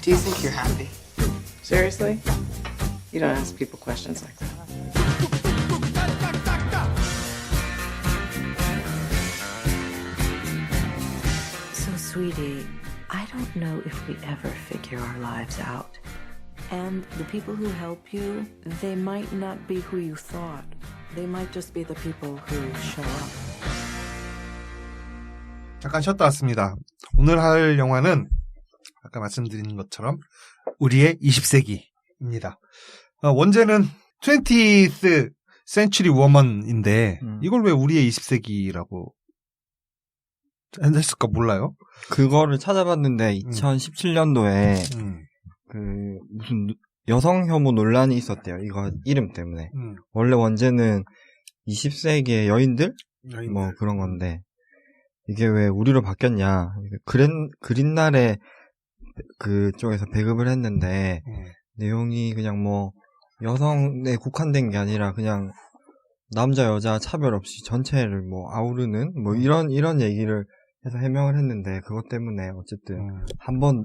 Do you think you're happy? Seriously? You don't ask people questions like that. So, sweetie, I don't know if we ever figure our lives out. And the people who help you, they might not be who you thought. They might just be the people who show up. 잠깐 쉬었다 왔습니다. 오늘 할 영화는 아까 말씀드린 것처럼 우리의 20세기입니다. 원제는 20th Century Woman인데 이걸 왜 우리의 20세기라고 했을까 몰라요? 그거를 찾아봤는데 2017년도에 그 무슨 여성 혐오 논란이 있었대요. 이거 이름 때문에. 원래 원제는 20세기의 여인들? 뭐 그런 건데 이게 왜 우리로 바뀌었냐. 그린날에 그쪽에서 배급을 했는데 내용이 그냥 뭐 여성에 국한된 게 아니라 그냥 남자 여자 차별 없이 전체를 뭐 아우르는 뭐 이런 얘기를 해서 해명을 했는데 그것 때문에 어쨌든 한번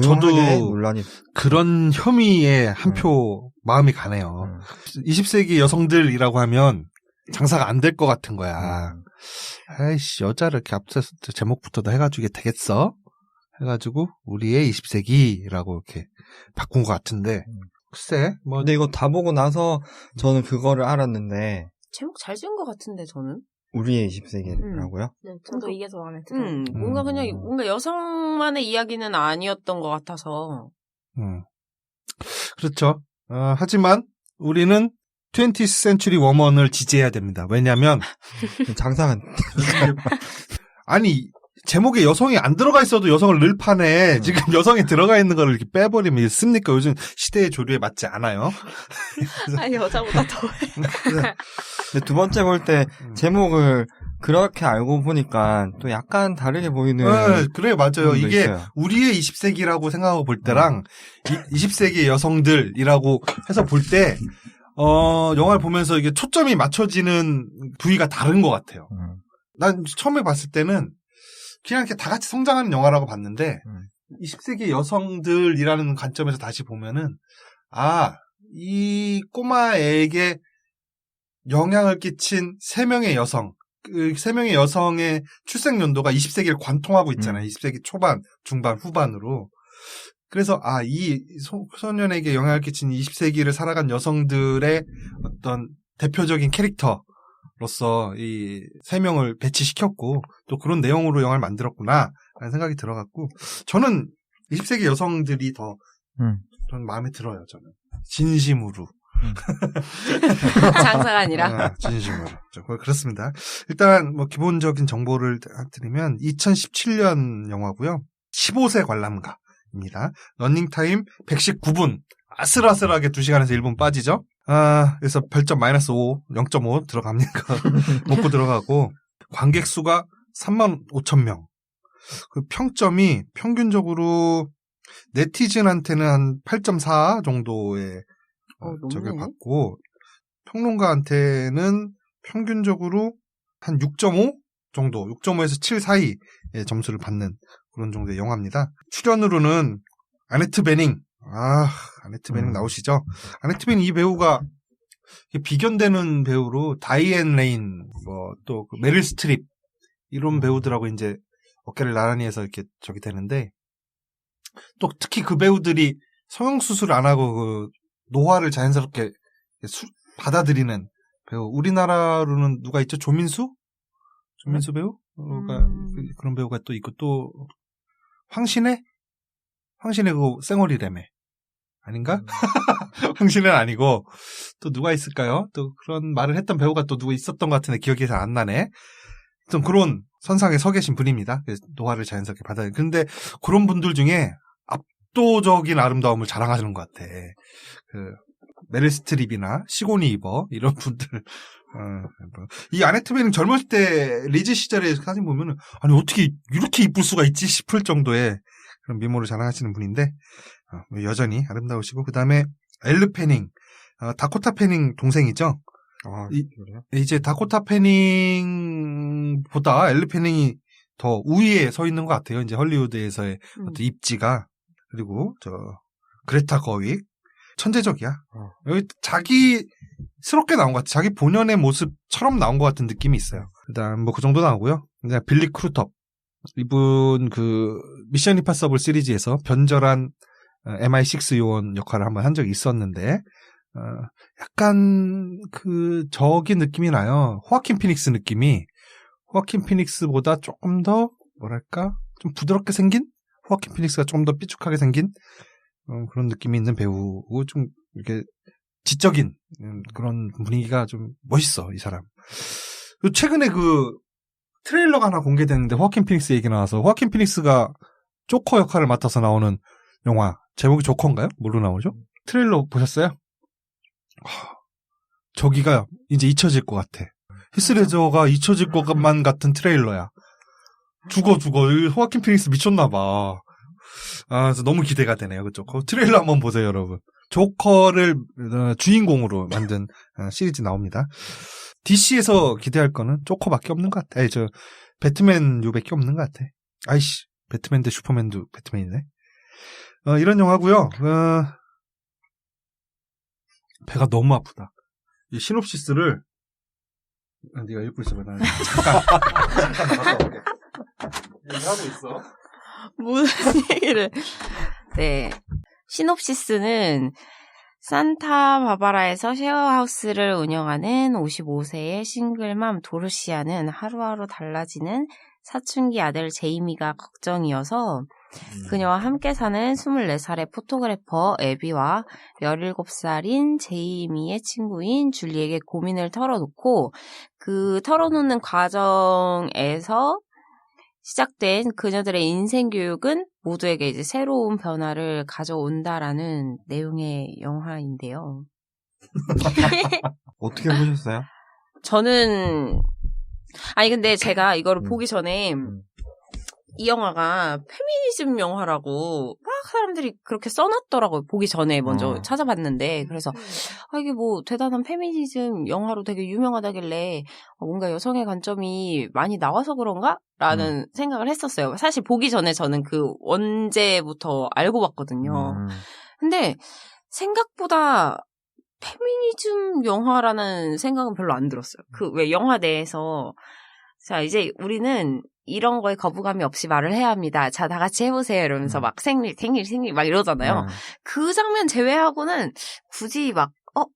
저도 논란이 그런 혐의에 한 표 마음이 가네요. 20세기 여성들이라고 하면 장사가 안 될 것 같은 거야. 아이씨, 여자를 이렇게 앞서서 제목부터 다 해가지고 이게 되겠어? 해가지고 우리의 20세기라고 이렇게 바꾼 것 같은데 글쎄 뭐 근데 이거 다 보고 나서 저는 그거를 알았는데 제목 잘 지은 것 같은데 저는 우리의 20세기라고요? 네, 저도 이게 더 마음에 들어요. 뭔가 그냥 뭔가 여성만의 이야기는 아니었던 것 같아서 그렇죠. 하지만 우리는 20th Century Woman을 지지해야 됩니다. 왜냐하면 장사가 아니 제목에 여성이 안 들어가 있어도 여성을 늘 파네. 지금 여성이 들어가 있는 걸 이렇게 빼버리면 씁니까? 요즘 시대의 조류에 맞지 않아요. 아, 여자보다 더해. 두 번째 볼 때 제목을 그렇게 알고 보니까 또 약간 다르게 보이는. 네, 그래 맞아요. 이게 있어요. 우리의 20세기라고 생각하고 볼 때랑 20세기 여성들이라고 해서 볼 때 영화를 보면서 이게 초점이 맞춰지는 부위가 다른 것 같아요. 난 처음에 봤을 때는 그냥 이렇게 다 같이 성장하는 영화라고 봤는데 20세기 여성들이라는 관점에서 다시 보면은 이 꼬마에게 영향을 끼친 3명의 여성, 그 3명의 여성의 출생 연도가 20세기를 관통하고 있잖아요. 20세기 초반, 중반, 후반으로. 그래서 이 소년에게 영향을 끼친 20세기를 살아간 여성들의 어떤 대표적인 캐릭터로서 이 3명을 배치시켰고 또 그런 내용으로 영화를 만들었구나 라는 생각이 들어갔고 저는 20세기 여성들이 더 저는 마음에 들어요. 저는 진심으로. 장사가 아니라 진심으로. 그렇습니다. 일단 뭐 기본적인 정보를 드리면 2017년 영화고요. 15세 관람가입니다. 러닝타임 119분. 아슬아슬하게 2시간에서 1분 빠지죠. 그래서 별점 -5, 0.5 들어갑니까? 먹고 들어가고 관객 수가 35,000명. 그 평점이 평균적으로 네티즌한테는 한 8.4 정도의 적을 받고 평론가한테는 평균적으로 한 6.5 정도, 6.5에서 7 사이의 점수를 받는 그런 정도의 영화입니다. 출연으로는 아네트 베닝, 아네트 베닝 나오시죠? 아네트 베닝 이 배우가 비견되는 배우로 다이앤 레인, 또 메릴 스트립 이런 배우들하고 이제 어깨를 나란히 해서 이렇게 저기 되는데 또 특히 그 배우들이 성형수술 안 하고 그 노화를 자연스럽게 받아들이는 배우. 우리나라로는 누가 있죠? 조민수 배우가 그런 배우가 또 있고 또 황신혜 그 쌩얼이라며 아닌가? 황신혜는 아니고 또 누가 있을까요? 또 그런 말을 했던 배우가 또 누가 있었던 것 같은데 기억이 잘 안 나네. 좀 그런 선상에 서 계신 분입니다. 노화를 자연스럽게 받아들이는. 근데 그런 분들 중에 압도적인 아름다움을 자랑하시는 것 같아. 메릴 스트립이나 시고니 이버 이런 분들. 이 아네트 베닝 젊었을 때 리즈 시절에 사진 보면은 아니 어떻게 이렇게 이쁠 수가 있지 싶을 정도의 그런 미모를 자랑하시는 분인데 여전히 아름다우시고 그 다음에 엘르 패닝, 다코타 패닝 동생이죠. 그래요? 이제 다코타 패닝보다 엘르 패닝이 더 우위에 서 있는 것 같아요. 이제 헐리우드에서의 어떤 입지가. 그리고 그레타 거윅 천재적이야. 여기 자기스럽게 나온 것 같아. 자기 본연의 모습처럼 나온 것 같은 느낌이 있어요. 일단 뭐 그 정도 나오고요. 이제 빌리 크루톱 이분 미션 임파서블 시리즈에서 변절한 MI6 요원 역할을 한번 한 적이 있었는데 약간 저기 느낌이 나요. 호아킨 피닉스 느낌이 호아킨 피닉스보다 조금 더 뭐랄까 좀 부드럽게 생긴 호아킨 피닉스가 조금 더 삐죽하게 생긴 그런 느낌이 있는 배우고 좀 이렇게 지적인 그런 분위기가 좀 멋있어 이 사람. 최근에 트레일러가 하나 공개됐는데 호아킨 피닉스 얘기 나와서 호아킨 피닉스가 조커 역할을 맡아서 나오는 영화 제목이 조커인가요? 뭘로 나오죠? 트레일러 보셨어요? 저기가 이제 잊혀질 것 같아. 히스레저가 잊혀질 것만 같은 트레일러야. 죽어. 호아킨 피닉스 미쳤나봐. 그래서 너무 기대가 되네요. 그쪽 트레일러 한번 보세요, 여러분. 조커를 주인공으로 만든 시리즈 나옵니다. DC에서 기대할 거는 조커밖에 없는 것 같아. 배트맨 요밖에 없는 것 같아. 아이씨, 배트맨 대 슈퍼맨도 배트맨이네. 이런 영화고요. 배가 너무 아프다. 이 시놉시스를 네가 읽고 있어봐. 나 잠깐 나갔다 올게. 얘기하고 있어. 무슨 얘기를. 네. 시놉시스는 산타 바바라에서 쉐어하우스를 운영하는 55세의 싱글맘 도르시아는 하루하루 달라지는 사춘기 아들 제이미가 걱정이어서 그녀와 함께 사는 24살의 포토그래퍼 에비와 17살인 제이미의 친구인 줄리에게 고민을 털어놓고 그 털어놓는 과정에서 시작된 그녀들의 인생 교육은 모두에게 이제 새로운 변화를 가져온다라는 내용의 영화인데요. 어떻게 보셨어요? 저는 근데 제가 이거를 보기 전에 이 영화가 페미니즘 영화라고 막 사람들이 그렇게 써놨더라고요. 보기 전에 먼저 찾아봤는데 그래서 이게 뭐 대단한 페미니즘 영화로 되게 유명하다길래 뭔가 여성의 관점이 많이 나와서 그런가? 라는 생각을 했었어요. 사실 보기 전에 저는 그 원제부터 알고 봤거든요. 근데 생각보다 페미니즘 영화라는 생각은 별로 안 들었어요. 왜 영화 내에서 자 이제 우리는 이런 거에 거부감이 없이 말을 해야 합니다. 자, 다 같이 해보세요. 이러면서 막 생일 막 이러잖아요. 그 장면 제외하고는 굳이 막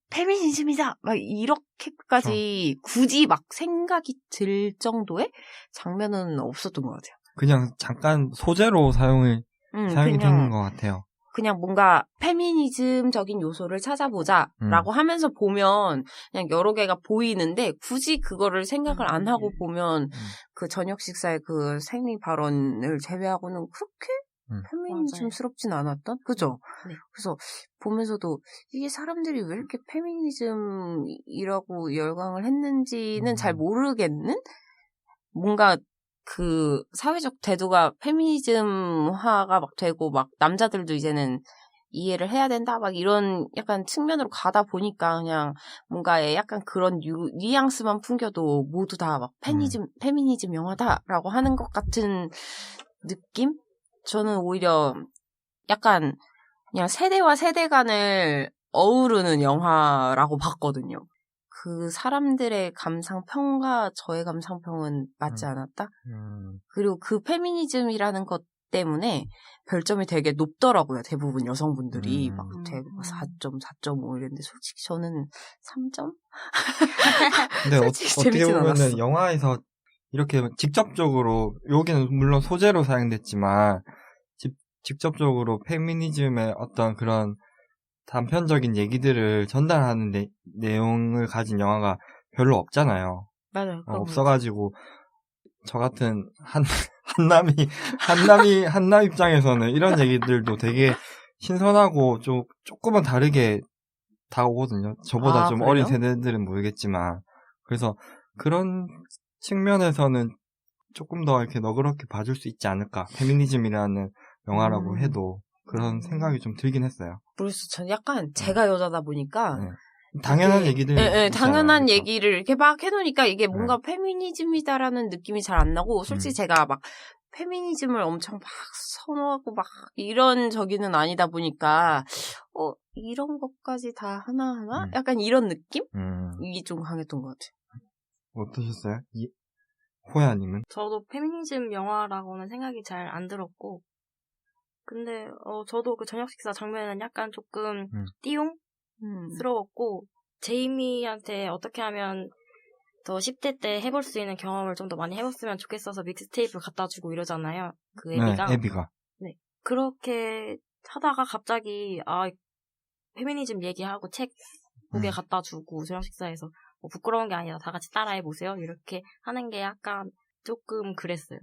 페미니즘이다 막 이렇게까지 굳이 막 생각이 들 정도의 장면은 없었던 것 같아요. 그냥 잠깐 소재로 사용이 되는 것 같아요. 그냥 뭔가 페미니즘적인 요소를 찾아보자라고 하면서 보면 그냥 여러 개가 보이는데 굳이 그거를 생각을 안 하고 보면 그 저녁 식사의 그 생리 발언을 제외하고는 그렇게 페미니즘스럽진 않았던? 그죠? 네. 그래서 보면서도 이게 사람들이 왜 이렇게 페미니즘이라고 열광을 했는지는 잘 모르겠는? 뭔가 그 사회적 태도가 페미니즘화가 막 되고 막 남자들도 이제는 이해를 해야 된다 막 이런 약간 측면으로 가다 보니까 그냥 뭔가에 약간 그런 뉘앙스만 풍겨도 모두 다 막 페미니즘 영화다라고 하는 것 같은 느낌? 저는 오히려 약간 그냥 세대와 세대 간을 어우르는 영화라고 봤거든요. 그 사람들의 감상평과 저의 감상평은 맞지 않았다? 그리고 그 페미니즘이라는 것 때문에 별점이 되게 높더라고요. 대부분 여성분들이 막 되게 4점, 4.5 이랬는데 솔직히 저는 3점? 근데 어떻게 보면은 영화에서 이렇게 직접적으로 여기는 물론 소재로 사용됐지만 직접적으로 페미니즘의 어떤 그런 단편적인 얘기들을 전달하는 내용을 가진 영화가 별로 없잖아요. 맞아요. 없어가지고 저 같은 한남 입장에서는 이런 얘기들도 되게 신선하고 조금은 다르게 다가오거든요. 저보다 좀 그래요? 어린 세대들은 모르겠지만 그래서 그런 측면에서는 조금 더 이렇게 너그럽게 봐줄 수 있지 않을까. 페미니즘이라는 영화라고 해도 그런 생각이 좀 들긴 했어요. 그래서 전 약간 제가 여자다 보니까 당연한 얘기들. 네, 당연한 그렇죠? 얘기를 이렇게 막 해놓으니까 이게 뭔가 페미니즘이다라는 느낌이 잘 안 나고 솔직히 제가 막 페미니즘을 엄청 막 선호하고 막 이런 저기는 아니다 보니까 이런 것까지 다 하나하나? 약간 이런 느낌? 이게 좀 강했던 것 같아요. 어떠셨어요? 호야님은? 저도 페미니즘 영화라고는 생각이 잘 안 들었고, 근데 저도 그 저녁 식사 장면은 약간 조금 띠용스러웠고, 제이미한테 어떻게 하면 더 10대 때 해볼 수 있는 경험을 좀 더 많이 해봤으면 좋겠어서 믹스테이프를 갖다 주고 이러잖아요. 그 애비가. 네, 애비가. 네. 그렇게 하다가 갑자기 페미니즘 얘기하고 책 보게 갖다 주고 저녁 식사에서 뭐 부끄러운 게 아니라 다 같이 따라해 보세요. 이렇게 하는 게 약간 조금 그랬어요.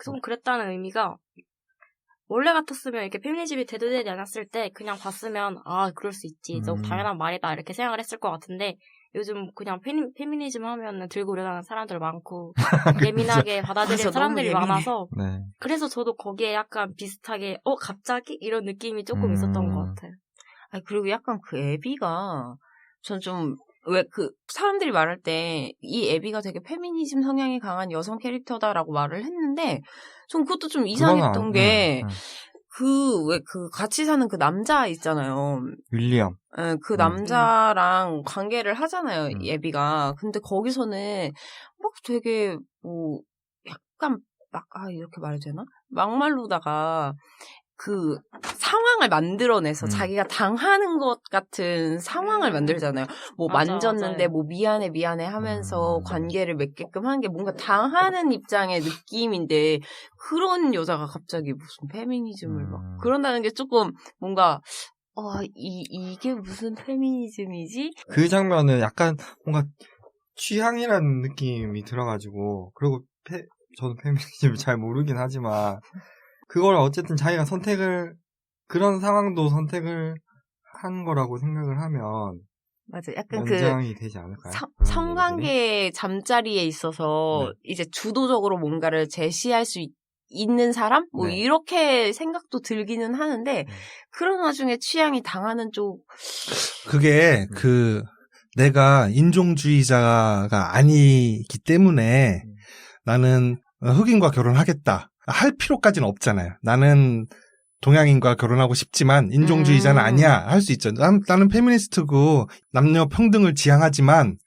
조금 그랬다는 의미가 원래 같았으면 이렇게 페미니즘이 대두되지 않았을 때 그냥 봤으면 그럴 수 있지. 너무 당연한 말이다. 이렇게 생각을 했을 것 같은데 요즘 그냥 페미니즘 하면 들고 일어나는 사람들 많고 예민하게 받아들이는 사람들이 많아서 네. 그래서 저도 거기에 약간 비슷하게 갑자기? 이런 느낌이 조금 있었던 것 같아요. 그리고 약간 그 애비가 전 좀 왜 사람들이 말할 때 이 애비가 되게 페미니즘 성향이 강한 여성 캐릭터다라고 말을 했는데 전 그것도 좀 이상했던 게 같이 사는 그 남자 있잖아요. 윌리엄. 그 남자랑 관계를 하잖아요, 이 애비가. 근데 거기서는 막 되게 약간 이렇게 말해도 되나? 막말로다가 그 상황을 만들어내서 자기가 당하는 것 같은 상황을 만들잖아요. 뭐 맞아, 만졌는데 맞아요. 뭐 미안해 하면서 관계를 맺게끔 하는 게 뭔가 당하는 입장의 느낌인데 그런 여자가 갑자기 무슨 페미니즘을 막 그런다는 게 조금 뭔가 이게 무슨 페미니즘이지? 그 장면은 약간 뭔가 취향이라는 느낌이 들어가지고 그리고 저는 페미니즘을 잘 모르긴 하지만 그걸 어쨌든 자기가 그런 상황도 선택을 한 거라고 생각을 하면 맞아. 약간 연장이 되지 않을까요? 성관계 잠자리에 있어서 이제 주도적으로 뭔가를 제시할 수 있는 사람? 네. 이렇게 생각도 들기는 하는데 그런 와중에 취향이 당하는 쪽 그게 내가 인종주의자가 아니기 때문에 나는 흑인과 결혼하겠다. 할 필요까지는 없잖아요. 나는 동양인과 결혼하고 싶지만 인종주의자는 아니야. 할 수 있죠. 나는 페미니스트고 남녀 평등을 지향하지만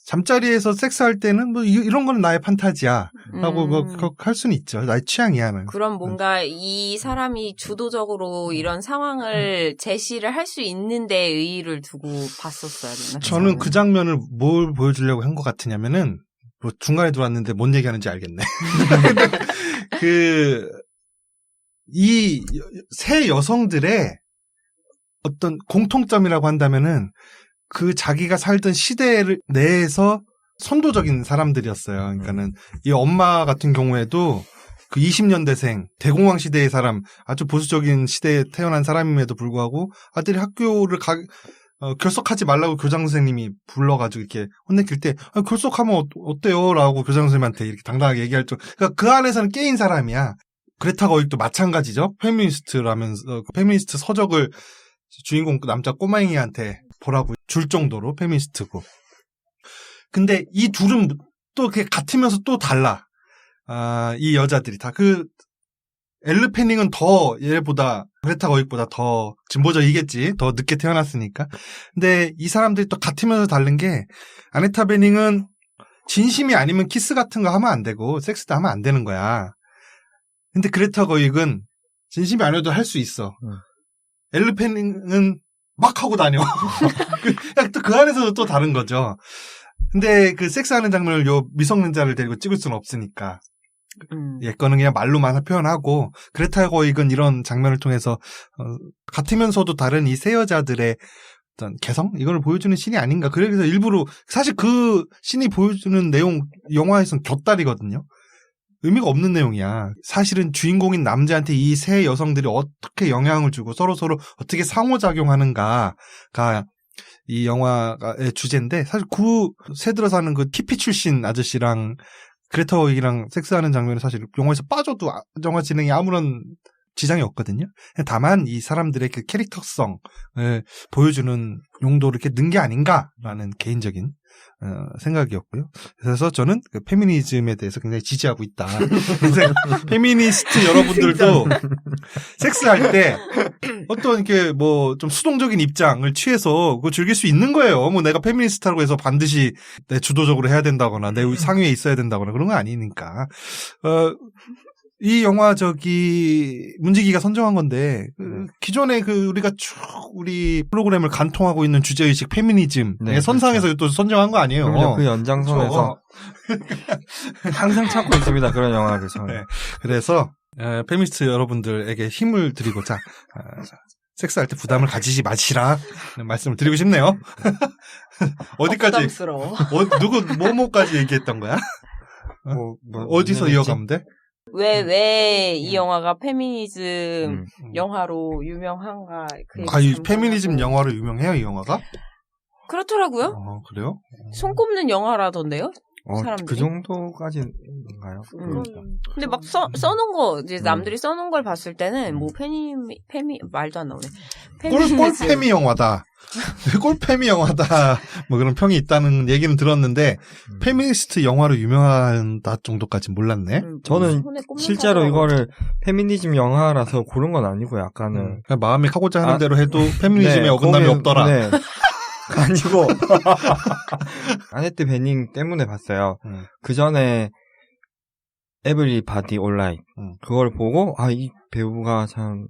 잠자리에서 섹스할 때는 뭐 이런 건 나의 판타지야. 라고 할 수는 있죠. 나의 취향이야. 나는. 그럼 뭔가 이 사람이 주도적으로 이런 상황을 제시를 할 수 있는데 의의를 두고 봤었어야 되나? 저는 그 장면을 뭘 보여주려고 한 것 같으냐면은 뭐 중간에 들어왔는데 뭔 얘기하는지 알겠네. 이 세 여성들의 어떤 공통점이라고 한다면은 자기가 살던 시대 내에서 선도적인 사람들이었어요. 그러니까는 이 엄마 같은 경우에도 그 20년대생 대공황 시대의 사람, 아주 보수적인 시대에 태어난 사람임에도 불구하고 아들이 학교를 결석하지 말라고 교장 선생님이 불러가지고 이렇게 혼내킬 때 결석하면 어때요? 라고 교장 선생님한테 이렇게 당당하게 얘기할 줄. 그러니까 그 안에서는 깨인 사람이야. 그레타 거익도 마찬가지죠. 페미니스트라면서 페미니스트 서적을 주인공 남자 꼬마잉이한테 보라고 줄 정도로 페미니스트고. 근데 이 둘은 또 이렇게 같으면서 또 달라. 이 여자들이 다 엘르 패닝은 더 얘보다 그레타 거익보다 더 진보적이겠지. 더 늦게 태어났으니까. 근데 이 사람들이 또 같으면서 다른 게 아네타 베닝은 진심이 아니면 키스 같은 거 하면 안 되고 섹스도 하면 안 되는 거야. 근데 그레타 거익은 진심이 아니어도 할 수 있어. 엘르 패닝은 막 하고 다녀. 또 그 안에서도 또 다른 거죠. 근데 섹스하는 장면을 미성년자를 데리고 찍을 수는 없으니까. 예거는 그냥 말로만 표현하고 그레타 거익은 이런 장면을 통해서 같으면서도 다른 이 세 여자들의 어떤 개성? 이걸 보여주는 씬이 아닌가. 그래서 일부러 사실 그 씬이 보여주는 내용 영화에서는 곁다리거든요. 의미가 없는 내용이야. 사실은 주인공인 남자한테 이 세 여성들이 어떻게 영향을 주고 서로서로 어떻게 상호작용하는가가 이 영화의 주제인데 사실 새들어 사는 키피 출신 아저씨랑 그레타 거익이랑 섹스하는 장면은 사실 영화에서 빠져도 영화 진행에 아무런 지장이 없거든요. 다만 이 사람들의 그 캐릭터성을 보여주는 용도를 이렇게 넣은 게 아닌가라는 개인적인 생각이었고요. 그래서 저는 그 페미니즘에 대해서 굉장히 지지하고 있다. 그래서 페미니스트 여러분들도 섹스할 때 어떤 이렇게 뭐 좀 수동적인 입장을 취해서 그거 즐길 수 있는 거예요. 뭐 내가 페미니스트라고 해서 반드시 내 주도적으로 해야 된다거나 내 상위에 있어야 된다거나 그런 거 아니니까. 이 영화 문지기가 선정한 건데 기존에 우리가 쭉 우리 프로그램을 간통하고 있는 주제의식 페미니즘의 네, 선상에서 그렇죠. 또 선정한 거 아니에요. 그럼요. 그 연장선에서 항상 찾고 있습니다. 그런 영화를 저는. 네. 그래서 페미니스트 여러분들에게 힘을 드리고자 섹스할 때 부담을 가지지 마시라 말씀을 드리고 싶네요. 어디까지? 부담스러워. 누구 뭐뭐까지 얘기했던 거야? 어디서 이어가면 돼? 왜 이 영화가 페미니즘 영화로 유명한가? 이 페미니즘 영화로 유명해요, 이 영화가? 그렇더라고요. 그래요? 손꼽는 영화라던데요? 사람들이? 그 정도까지인가요? 근데 막 써놓은 거, 이제 남들이 써놓은 걸 봤을 때는, 뭐, 말도 안 나오네. 꼴페미 영화다. 꼴페미 영화다. 뭐 그런 평이 있다는 얘기는 들었는데, 페미니스트 영화로 유명하다 정도까지 몰랐네. 저는 실제로 이거를 페미니즘 영화라서 고른 건 아니고 약간은. 그냥 마음이 하고자 하는 대로 해도 페미니즘에 네, 어긋남이 없더라. 네. 아니고 아네트 베닝 때문에 봤어요. 그 전에 에브리바디 온라인 그걸 보고 이 배우가 참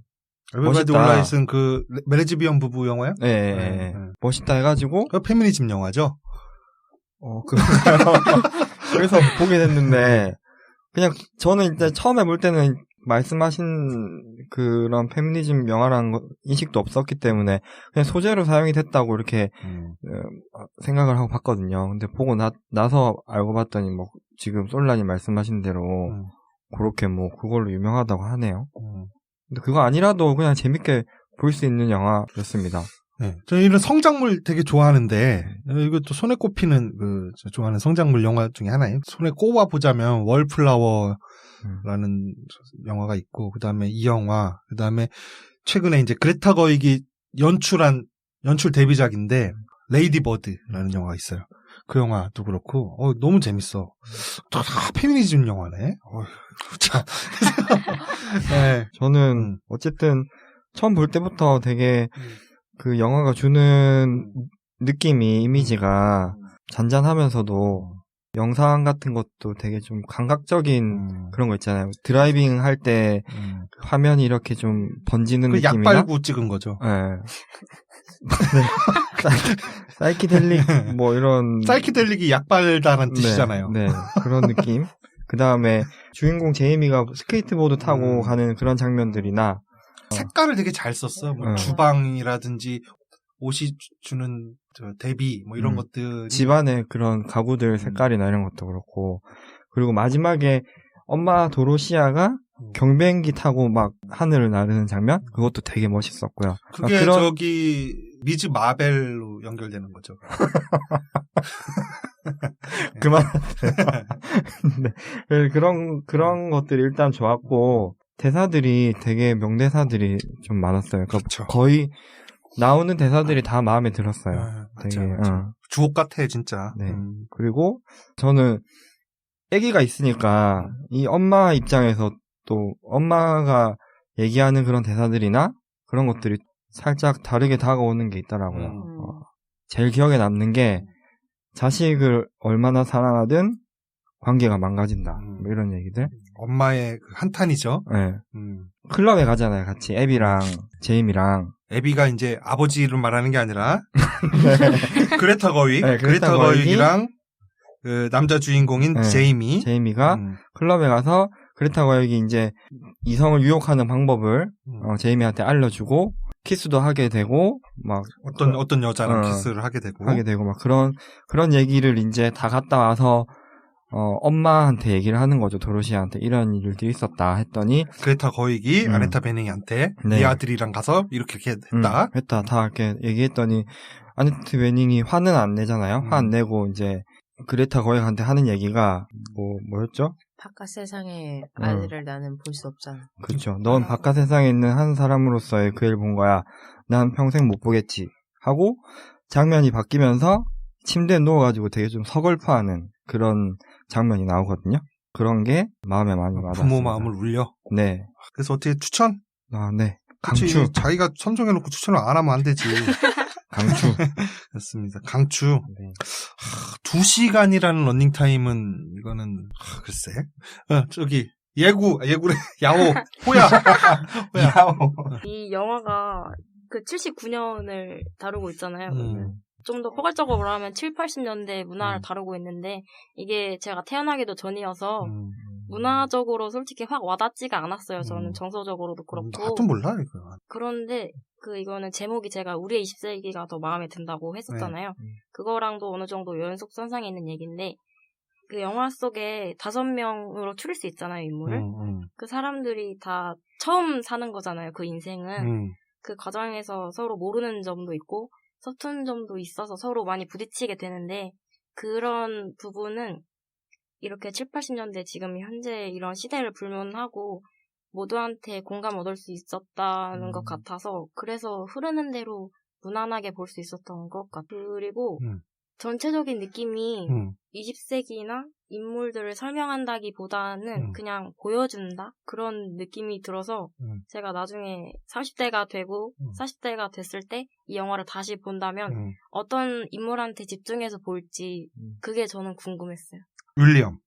에브리바디 멋있다. 온라인은 그 레즈비언 부부 영화요? 네. 멋있다 해가지고 그 페미니즘 영화죠. 그래서 보게 됐는데 그냥 저는 일단 처음에 볼 때는 말씀하신 그런 페미니즘 영화라는 인식도 없었기 때문에 그냥 소재로 사용이 됐다고 이렇게 생각을 하고 봤거든요. 근데 보고 나서 알고 봤더니 뭐 지금 솔란이 말씀하신 대로 그렇게 뭐 그걸로 유명하다고 하네요. 근데 그거 아니라도 그냥 재밌게 볼 수 있는 영화였습니다. 네, 저는 이런 성장물 되게 좋아하는데 이것도 손에 꼽히는 저 좋아하는 성장물 영화 중에 하나예요. 손에 꼽아 보자면 월플라워 라는 영화가 있고 그다음에 이 영화 그다음에 최근에 이제 그레타 거익이 연출 데뷔작인데 레이디 버드라는 영화가 있어요. 그 영화도 그렇고 너무 재밌어. 다 페미니즘 영화네. 참. 네. 저는 어쨌든 처음 볼 때부터 되게 그 영화가 주는 느낌이 이미지가 잔잔하면서도 영상 같은 것도 되게 좀 감각적인 그런 거 있잖아요. 드라이빙 할 때 화면이 이렇게 좀 번지는 느낌이나 약 빨고 찍은 거죠. 네. 사이키델릭 뭐 이런 사이키델릭이 약 빨다는 뜻이잖아요. 네, 그런 느낌. 그 다음에 주인공 제이미가 스케이트보드 타고 가는 그런 장면들이나 색깔을 되게 잘 썼어. 뭐 주방이라든지 옷이 주는 대비 뭐 이런 것들 집안의 그런 가구들 색깔이나 이런 것도 그렇고 그리고 마지막에 엄마 도로시아가 경비행기 타고 막 하늘을 나르는 장면 그것도 되게 멋있었고요. 그게 저기 미즈 마벨로 연결되는 거죠. 그만. 네. 그런 것들이 일단 좋았고 대사들이 되게 명대사들이 좀 많았어요. 그러니까 그렇죠. 거의 나오는 대사들이 다 마음에 들었어요. 되게, 맞아. 주옥 같아 진짜. 네. 그리고 저는 아기가 있으니까 이 엄마 입장에서 또 엄마가 얘기하는 그런 대사들이나 그런 것들이 살짝 다르게 다가오는 게 있더라고요. 제일 기억에 남는 게 자식을 얼마나 사랑하든 관계가 망가진다. 뭐 이런 얘기들. 엄마의 한탄이죠. 네. 클럽에 가잖아요. 같이 애비랑 제임이랑. 애비가 이제 아버지를 말하는 게 아니라 그레타 거윅, 네, 그레타 거윅이랑 그 남자 주인공인 네, 제이미가 클럽에 가서 그레타 거윅이 이제 이성을 유혹하는 방법을 제이미한테 알려주고 키스도 하게 되고 막 어떤 여자랑 키스를 하게 되고 막 그런 얘기를 이제 다 갔다 와서 엄마한테 얘기를 하는 거죠. 도로시아한테 이런 일들이 있었다 했더니 그레타 거윅이 아네타 베닝한테 네 아들이랑 가서 이렇게 했다. 했다. 다 이렇게 얘기했더니 아네트 베닝이 화는 안 내잖아요. 화 안 내고 이제 그레타 거윅한테 하는 얘기가 뭐였죠? 바깥 세상의 아들을 나는 볼 수 없잖아. 그렇죠. 넌 바깥 세상에 있는 한 사람으로서의 그 애를 본 거야. 난 평생 못 보겠지. 하고 장면이 바뀌면서 침대에 누워가지고 되게 좀 서글퍼하는 그런 장면이 나오거든요. 그런 게 마음에 많이 와닿습니다. 부모 마음을 울려. 네. 그래서 어떻게 추천? 아, 네. 그치, 강추. 자기가 선정해놓고 추천을 안 하면 안 되지. 강추. 그렇습니다. 강추. 네. 2시간이라는 러닝타임은, 이거는, 글쎄. 저기, 예구래, 야호, 호야. 야호. 이 영화가 그 79년을 다루고 있잖아요. 좀 더 포괄적으로 말하면 7, 80년대 문화를 다루고 있는데 이게 제가 태어나기도 전이어서 문화적으로 솔직히 확 와닿지가 않았어요. 저는 정서적으로도 그렇고. 나도 몰라, 이거. 그런데 이거는 제목이 제가 우리의 20세기가 더 마음에 든다고 했었잖아요. 그거랑도 어느 정도 연속선상에 있는 얘기인데 그 영화 속에 5명으로 추릴 수 있잖아요, 인물을. 그 사람들이 다 처음 사는 거잖아요, 그 인생은. 그 과정에서 서로 모르는 점도 있고 서툰 점도 있어서 서로 많이 부딪히게 되는데 그런 부분은 이렇게 7, 80년대 지금 현재 이런 시대를 불문하고 모두한테 공감 얻을 수 있었다는 것 같아서 그래서 흐르는 대로 무난하게 볼 수 있었던 것 같아요. 그리고 전체적인 느낌이 20세기나 인물들을 설명한다기보다는 그냥 보여준다? 그런 느낌이 들어서 제가 나중에 30대가 되고 40대가 됐을 때 이 영화를 다시 본다면 어떤 인물한테 집중해서 볼지 그게 저는 궁금했어요. 윌리엄.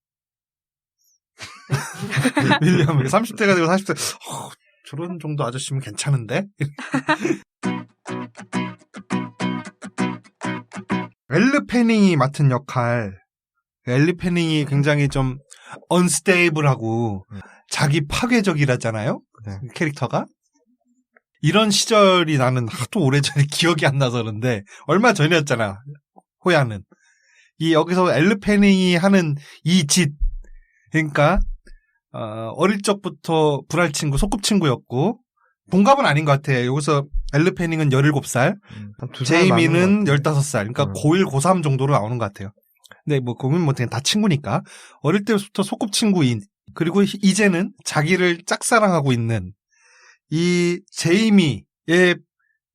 윌리엄. 30대가 되고 40대, 저런 정도 아저씨면 괜찮은데? 엘리 패닝이 맡은 역할. 엘리 패닝이 굉장히 좀 언스테이블하고 자기 파괴적이라잖아요. 네. 캐릭터가. 이런 시절이 나는 하도 오래전에 기억이 안 나서 그런데 얼마 전이었잖아. 호야는. 여기서 엘리 패닝이 하는 이 짓. 그러니까 어릴 적부터 불알 친구, 소꿉친구였고 동갑은 아닌 것 같아. 여기서 엘리 패닝은 17살, 제이미는 15살. 그러니까 고1, 고3 정도로 나오는 것 같아요. 근데 뭐 고민 못해 다 친구니까 어릴 때부터 소꿉친구인 그리고 이제는 자기를 짝사랑하고 있는 이 제이미의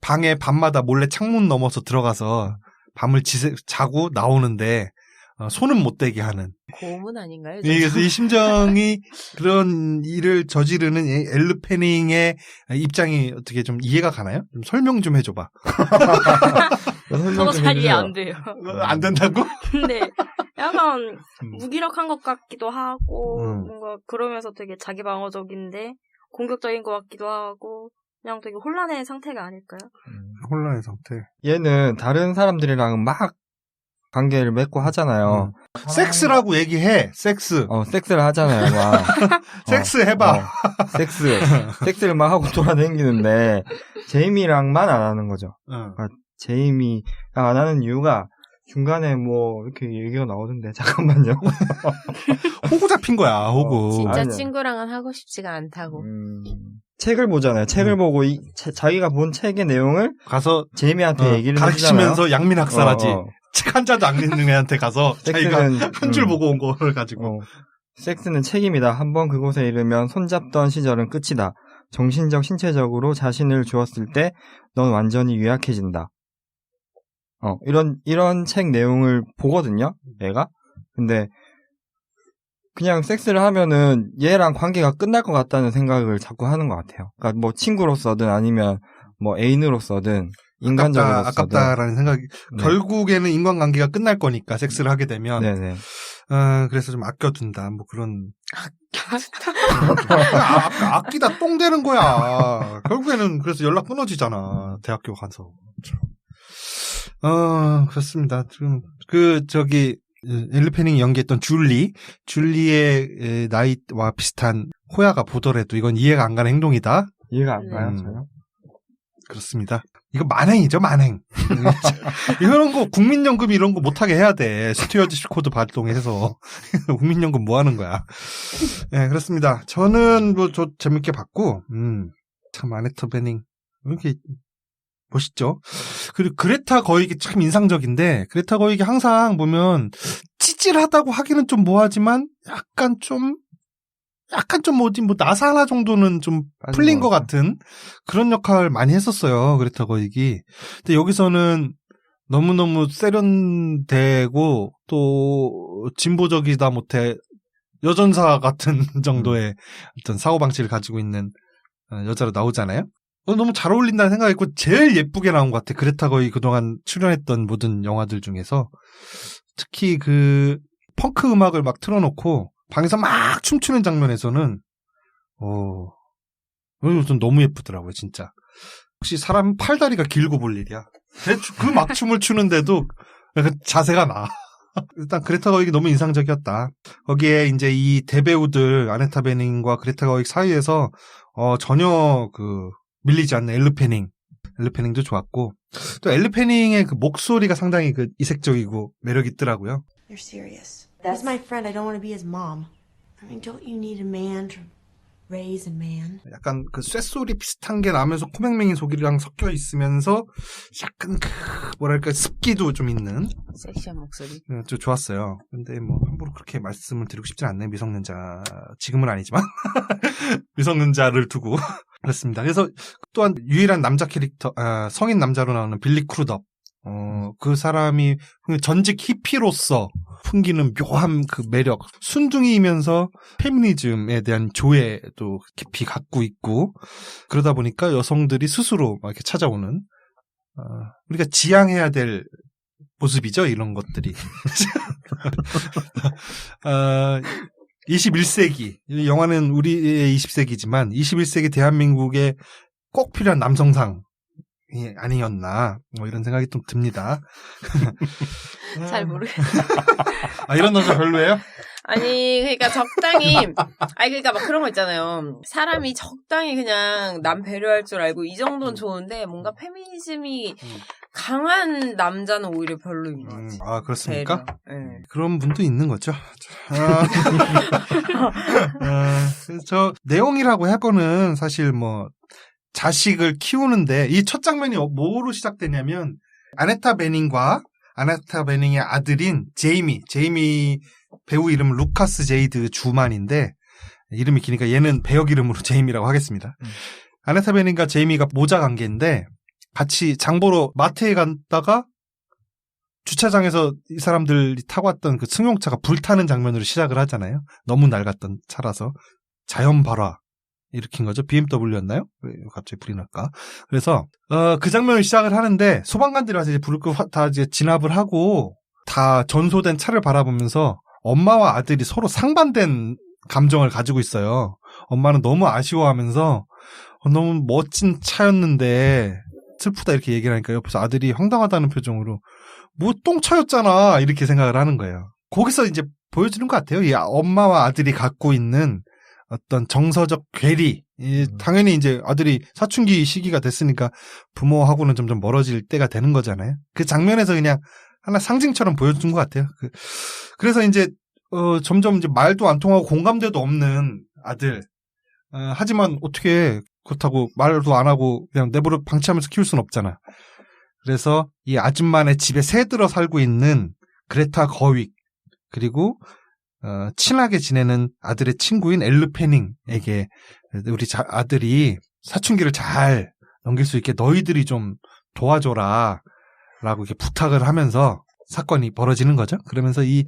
방에 밤마다 몰래 창문 넘어서 들어가서 밤을 자고 나오는데 손은 못 대게 하는. 고문 아닌가요? 그래서 이 심정이 그런 일을 저지르는 엘리 패닝의 입장이 어떻게 좀 이해가 가나요? 좀 설명 좀 해줘봐. 저도 잘 이해 안 돼요. 안 된다고? 근데 약간 무기력한 것 같기도 하고 뭔가 그러면서 되게 자기 방어적인데 공격적인 것 같기도 하고 그냥 되게 혼란의 상태가 아닐까요? 혼란의 상태. 얘는 다른 사람들이랑 막 관계를 맺고 하잖아요. 섹스라고 얘기해. 섹스. 섹스를 하잖아요. 막. 섹스 해봐. 섹스를 막 하고 돌아다니는데 제이미랑만 안 하는 거죠. 그러니까 제이미랑 안 하는 이유가 중간에 뭐 이렇게 얘기가 나오던데 잠깐만요. 호구 잡힌 거야. 호구. 진짜 아니요. 친구랑은 하고 싶지가 않다고. 책을 보잖아요. 책을 보고 자기가 본 책의 내용을 가서 제이미한테 얘기를 가르치면서 양민 학살하지. 책 한 자도 안 읽는 애한테 가서 자기가 한 줄 보고 온 거를 가지고. 섹스는 책임이다. 한번 그곳에 이르면 손잡던 시절은 끝이다. 정신적, 신체적으로 자신을 주었을 때 넌 완전히 유약해진다. 이런 책 내용을 보거든요. 얘가. 근데 그냥 섹스를 하면은 얘랑 관계가 끝날 것 같다는 생각을 자꾸 하는 것 같아요. 그러니까 뭐 친구로서든 아니면 뭐 애인으로서든 인간적으로서든 아깝다라는 생각이 결국에는 인간관계가 끝날 거니까 섹스를 하게 되면 네네. 그래서 좀 아껴둔다 뭐 그런 아끼다 똥 되는 거야. 결국에는 그래서 연락 끊어지잖아. 대학교 가서. 그렇습니다. 지금 엘리 패닝이 연기했던 줄리의 나이와 비슷한 호야가 보더라도 이건 이해가 안 가는 행동이다. 이해가 안 가요, 저요? 그렇습니다. 이거 만행이죠, 만행. 이런 거, 국민연금 이런 거 못하게 해야 돼. 스튜어드십 코드 발동해서. 국민연금 뭐 하는 거야. 네, 그렇습니다. 저는 재밌게 봤고, 참, 아네트 베닝. 이렇게 멋있죠? 그리고 그레타 거익이 참 인상적인데, 그레타 거익이 항상 보면 찌질하다고 하기는 좀 뭐하지만, 약간 좀 약간 좀 뭐 나사 하나 정도는 좀 풀린 것 같은 그런 역할 많이 했었어요. 그레타 거익이. 근데 여기서는 너무너무 세련되고 또 진보적이다 못해 여전사 같은 정도의 어떤 사고방식을 가지고 있는 여자로 나오잖아요. 너무 잘 어울린다는 생각이 있고 제일 예쁘게 나온 것 같아. 그레타 거익 그동안 출연했던 모든 영화들 중에서. 특히 그 펑크 음악을 막 틀어놓고 방에서 막 춤추는 장면에서는 좀 너무 예쁘더라고요, 진짜. 혹시 사람 팔다리가 길고 볼 일이야. 그 막춤을 추는데도 자세가 나. 일단 그레타 거익이 너무 인상적이었다. 거기에 이제 이 대배우들 아네타 베닝과 그레타 거익 사이에서 전혀 밀리지 않는 엘르 페닝도 좋았고 또 엘르 페닝의 그 목소리가 상당히 이색적이고 매력 있더라고요. You're serious. He's my friend. I don't want to be his mom. I mean, don't you need a man to raise a man? 약간 그 쇳소리 비슷한 게 나면서 코맹맹이 소리랑 섞여 있으면서 약간 뭐랄까 습기도 좀 있는 섹시한 목소리. 좀 좋았어요. 근데 뭐 함부로 그렇게 말씀을 드리고 싶진 않네요. 미성년자 지금은 아니지만 미성년자를 두고 그렇습니다. 그래서 또한 유일한 남자 캐릭터 성인 남자로 나오는 빌리 크루더 그 사람이 전직 히피로서 풍기는 묘한 그 매력, 순둥이이면서 페미니즘에 대한 조예도 깊이 갖고 있고 그러다 보니까 여성들이 스스로 막 이렇게 찾아오는 우리가 지향해야 될 모습이죠, 이런 것들이. 21세기 이 영화는 우리의 20세기지만 21세기 대한민국에 꼭 필요한 남성상 아니었나 뭐 이런 생각이 좀 듭니다. 잘 모르겠어요. 이런 남자 별로예요? 아니 그러니까 적당히 그러니까 막 그런 거 있잖아요. 사람이 적당히 그냥 남 배려할 줄 알고 이 정도는 좋은데 뭔가 페미니즘이 강한 남자는 오히려 별로인 것 같아요. 그렇습니까? 네. 그런 분도 있는 거죠. 저 내용이라고 해보는 사실 뭐 자식을 키우는데 이 첫 장면이 뭐로 시작되냐면 아네타 베닝의 아들인 제이미 배우 이름은 루카스 제이드 주만인데 이름이 기니까 얘는 배역 이름으로 제이미라고 하겠습니다. 아네타 베닝과 제이미가 모자 관계인데 같이 장보러 마트에 갔다가 주차장에서 이 사람들이 타고 왔던 그 승용차가 불타는 장면으로 시작을 하잖아요. 너무 낡았던 차라서 자연 발화 일으킨 거죠. BMW였나요? 갑자기 불이 날까? 그래서 그 장면을 시작을 하는데 소방관들이 와서 이제 불을 끄고 다 이제 진압을 하고 다 전소된 차를 바라보면서 엄마와 아들이 서로 상반된 감정을 가지고 있어요. 엄마는 너무 아쉬워하면서 너무 멋진 차였는데 슬프다 이렇게 얘기를 하니까 옆에서 아들이 황당하다는 표정으로 뭐 똥차였잖아 이렇게 생각을 하는 거예요. 거기서 이제 보여주는 것 같아요. 이 엄마와 아들이 갖고 있는 어떤 정서적 괴리. 당연히 이제 아들이 사춘기 시기가 됐으니까 부모하고는 점점 멀어질 때가 되는 거잖아요. 그 장면에서 그냥 하나 상징처럼 보여준 것 같아요. 그래서 이제 점점 이제 말도 안 통하고 공감대도 없는 아들. 하지만 어떻게 그렇다고 말도 안 하고 그냥 내버려 방치하면서 키울 수는 없잖아. 그래서 이 아줌마네 집에 새들어 살고 있는 그레타 거윅 그리고 친하게 지내는 아들의 친구인 엘르 페닝에게 우리 아들이 사춘기를 잘 넘길 수 있게 너희들이 좀 도와줘라 라고 이렇게 부탁을 하면서 사건이 벌어지는 거죠. 그러면서 이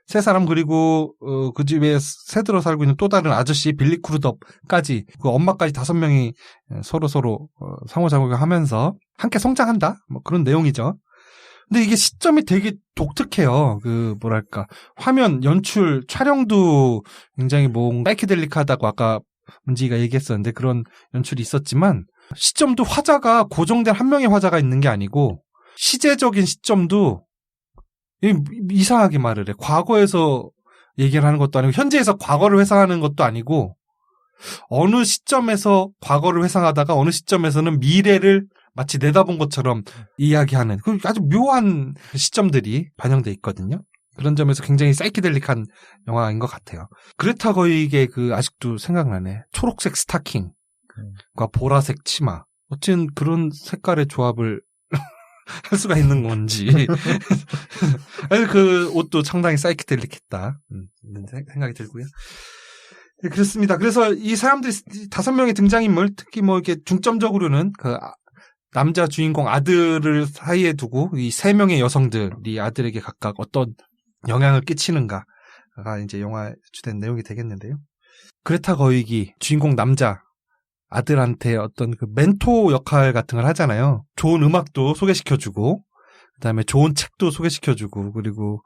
세 사람 그리고 그 집에 새들어 살고 있는 또 다른 아저씨 빌리 크루더까지 그 엄마까지 5명이 서로 상호작용을 하면서 함께 성장한다 뭐 그런 내용이죠. 근데 이게 시점이 되게 독특해요. 뭐랄까 화면 연출 촬영도 굉장히 사이키델릭하다고 아까 문지기가 얘기했었는데 그런 연출이 있었지만 시점도 화자가 고정된 한 명의 화자가 있는 게 아니고 시제적인 시점도 이상하게 말을 해. 과거에서 얘기를 하는 것도 아니고 현재에서 과거를 회상하는 것도 아니고 어느 시점에서 과거를 회상하다가 어느 시점에서는 미래를 마치 내다본 것처럼 이야기하는 아주 묘한 시점들이 반영돼 있거든요. 그런 점에서 굉장히 사이키델릭한 영화인 것 같아요. 그레타 거익의 아직도 생각나네. 초록색 스타킹과 보라색 치마. 어쨌든 그런 색깔의 조합을 할 수가 있는 건지. 그 옷도 상당히 사이키델릭했다. 이런 생각이 들고요. 네, 그렇습니다. 그래서 이 사람들이 5명의 등장인물, 특히 뭐 이렇게 중점적으로는 그 남자 주인공 아들을 사이에 두고 이 3명의 여성들이 아들에게 각각 어떤 영향을 끼치는가가 이제 영화의 주된 내용이 되겠는데요. 그레타 거익이 주인공 남자 아들한테 어떤 그 멘토 역할 같은 걸 하잖아요. 좋은 음악도 소개시켜주고, 그다음에 좋은 책도 소개시켜주고, 그리고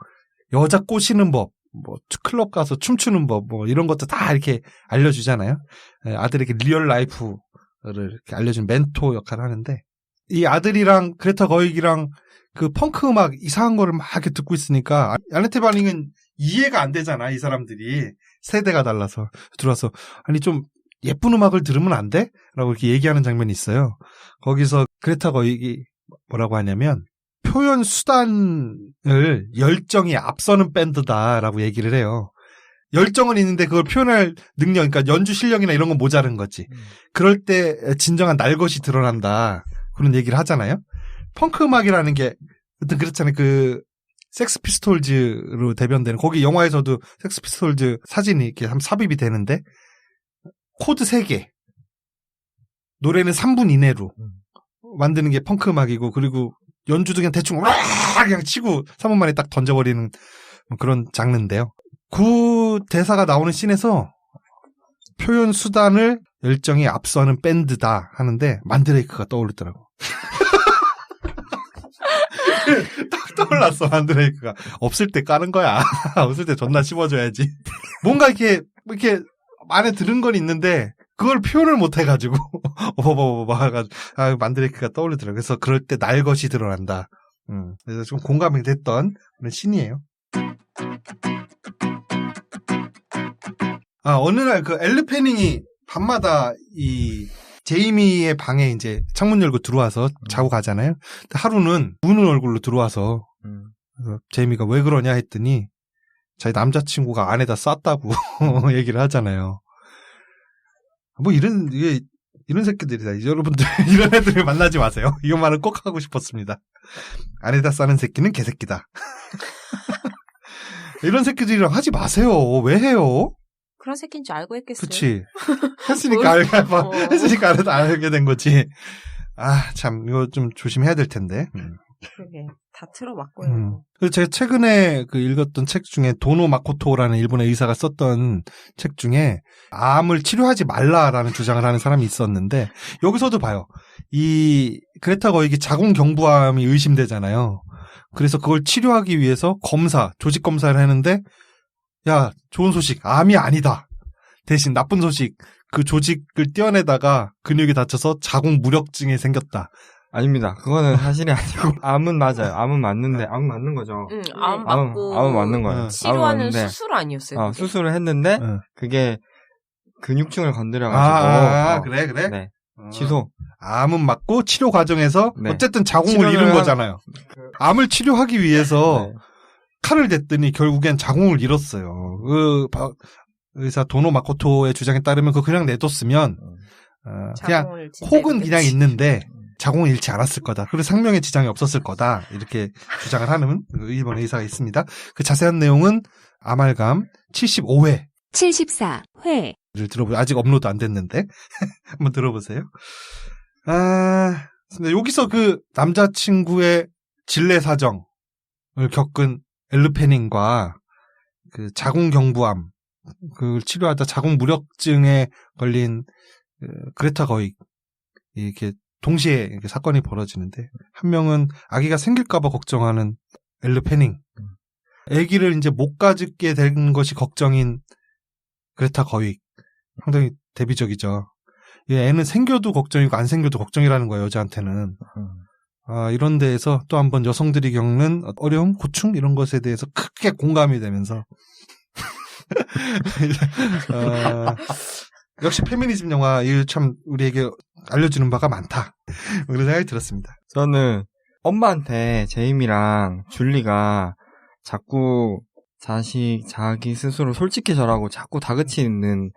여자 꼬시는 법, 뭐 클럽 가서 춤추는 법, 뭐 이런 것도 다 이렇게 알려주잖아요. 아들에게 리얼 라이프를 이렇게 알려준 멘토 역할을 하는데, 이 아들이랑 그레타 거익이랑 그 펑크 음악 이상한 거를 막 이렇게 듣고 있으니까 아네트 바링은 이해가 안 되잖아. 이 사람들이 세대가 달라서 들어와서 아니 좀 예쁜 음악을 들으면 안 돼? 라고 이렇게 얘기하는 장면이 있어요. 거기서 그레타 거익이 뭐라고 하냐면 표현 수단을 열정이 앞서는 밴드다라고 얘기를 해요. 열정은 있는데 그걸 표현할 능력, 그러니까 연주 실력이나 이런 건 모자른 거지. 그럴 때 진정한 날 것이 드러난다. 그런 얘기를 하잖아요. 펑크 음악이라는 게 어떤 그렇잖아요. 그 섹스 피스톨즈로 대변되는 거기 영화에서도 섹스 피스톨즈 사진이 이렇게 삽입이 되는데 코드 3개 노래는 3분 이내로 만드는 게 펑크 음악이고 그리고 연주도 그냥 대충 그냥 치고 3분 만에 딱 던져버리는 그런 장르인데요. 그 대사가 나오는 씬에서 표현 수단을 열정이 앞서는 밴드다 하는데 만드레이크가 떠오르더라고. 딱 떠올랐어. 만드레이크가 없을 때 까는 거야. 없을 때 존나 씹어줘야지. 뭔가 이렇게 안에 들은 건 있는데 그걸 표현을 못 해가지고 만드레이크가 떠오르더라고. 그래서 그럴 때 날 것이 드러난다. 그래서 좀 공감이 됐던 그런 신이에요. 어느 날 그 엘리 패닝이 밤마다 이 제이미의 방에 이제 창문 열고 들어와서 자고 가잖아요. 근데 하루는 우는 얼굴로 들어와서 그래서 제이미가 왜 그러냐 했더니 자기 남자친구가 안에다 쌌다고 얘기를 하잖아요. 뭐 이런 새끼들이다. 여러분들 이런 애들을 만나지 마세요. 이것만은 꼭 하고 싶었습니다. 안에다 싸는 새끼는 개새끼다. 이런 새끼들이랑 하지 마세요. 왜 해요? 그런 새끼인 줄 알고 했겠어요. 그치. 했으니까 알게 된 거지. 참, 이거 좀 조심해야 될 텐데. 그러게. 다 틀어맞고요. 그래서 제가 최근에 읽었던 책 중에 도노 마코토라는 일본의 의사가 썼던 책 중에 암을 치료하지 말라라는 주장을 하는 사람이 있었는데, 여기서도 봐요. 이 그레타 거익이 자궁경부암이 의심되잖아요. 그래서 그걸 치료하기 위해서 조직 검사를 하는데, 야, 좋은 소식, 암이 아니다. 대신 나쁜 소식, 그 조직을 떼어내다가 근육이 다쳐서 자궁무력증이 생겼다. 아닙니다. 그거는 사실이 아니고 암은 맞아요. 암은 맞는데 암은 맞는 거죠. 암 맞고 암은 맞는 거예요. 치료하는 수술 아니었어요? 수술을 했는데 그게 근육층을 건드려가지고 그래. 네. 취소. 암은 맞고 치료 과정에서 네. 어쨌든 자궁을 잃은 거잖아요. 암을 치료하기 위해서 네. 칼을 댔더니 결국엔 자궁을 잃었어요. 의사 도노 마코토의 주장에 따르면 그냥 내뒀으면 그냥 혹은 그냥 있는데 자궁을 잃지 않았을 거다. 그리고 상명에 지장이 없었을 거다. 이렇게 주장을 하는 일본 의사가 있습니다. 그 자세한 내용은 아말감 75회 74회를 들어보세요. 아직 업로드 안 됐는데 한번 들어보세요. 근데 여기서 그 남자친구의 진례 사정을 겪은 엘르 패닝과 그 자궁경부암 그 치료하다 자궁무력증에 걸린 그레타 거익 이렇게 동시에 이렇게 사건이 벌어지는데 한 명은 아기가 생길까봐 걱정하는 엘르 패닝, 아기를 이제 못 가지게 된 것이 걱정인 그레타 거익, 상당히 대비적이죠. 이 애는 생겨도 걱정이고 안 생겨도 걱정이라는 거예요, 여자한테는. 이런 데에서 또 한 번 여성들이 겪는 어려움, 고충 이런 것에 대해서 크게 공감이 되면서 역시 페미니즘 영화 이거 참 우리에게 알려주는 바가 많다. 그런 생각이 들었습니다. 저는 엄마한테 제이미랑 줄리가 자꾸 자기 스스로 솔직해져라고 자꾸 다그치는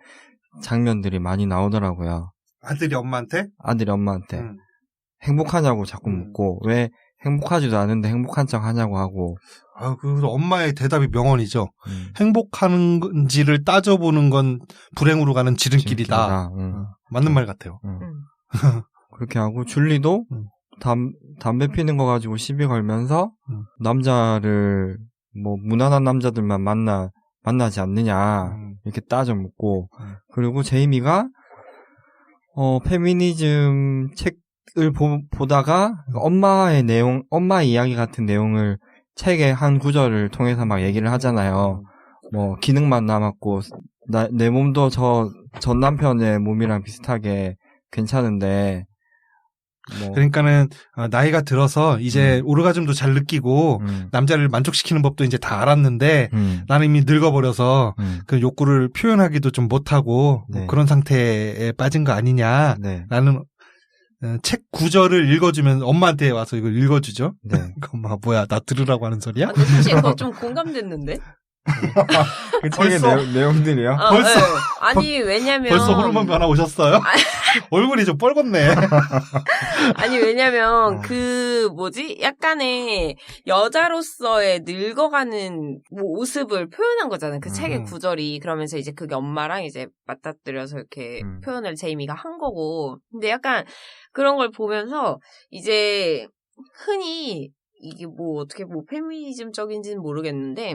장면들이 많이 나오더라고요. 아들이 엄마한테? 행복하냐고 자꾸 묻고 왜 행복하지도 않은데 행복한 척 하냐고 하고. 그 엄마의 대답이 명언이죠. 행복한지를 따져보는 건 불행으로 가는 지름길이다. 맞는 말 같아요. 그렇게 하고 줄리도 담배 피는 거 가지고 시비 걸면서 남자를 뭐 무난한 남자들만 만나지 않느냐 이렇게 따져 묻고 그리고 제이미가 페미니즘 책을 보다가 엄마 이야기 같은 내용을 책의 한 구절을 통해서 막 얘기를 하잖아요. 뭐 기능만 남았고 내 몸도 전 남편의 몸이랑 비슷하게 괜찮은데 그러니까는 나이가 들어서 이제 오르가즘도 잘 느끼고 남자를 만족시키는 법도 이제 다 알았는데 나는 이미 늙어버려서 그 욕구를 표현하기도 좀 못하고 뭐 그런 상태에 빠진 거 아니냐라는 책 구절을 읽어주면 엄마한테 와서 이걸 읽어주죠. 엄마 뭐야 나 들으라고 하는 소리야? 근데 사실 그거 좀 공감됐는데. 그 책의 내용들이요? 벌써 네. 아니 왜냐면 벌써 호르몬 변화 오셨어요? 얼굴이 좀 뻘겋네. 아니 왜냐면 그 뭐지 약간의 여자로서의 늙어가는 모습을 표현한 거잖아요. 그 책의 구절이. 그러면서 이제 그게 엄마랑 이제 맞닥뜨려서 이렇게 표현을 제이미가 한 거고. 근데 약간 그런 걸 보면서 이제 흔히 이게 뭐 어떻게 뭐 페미니즘적인지는 모르겠는데.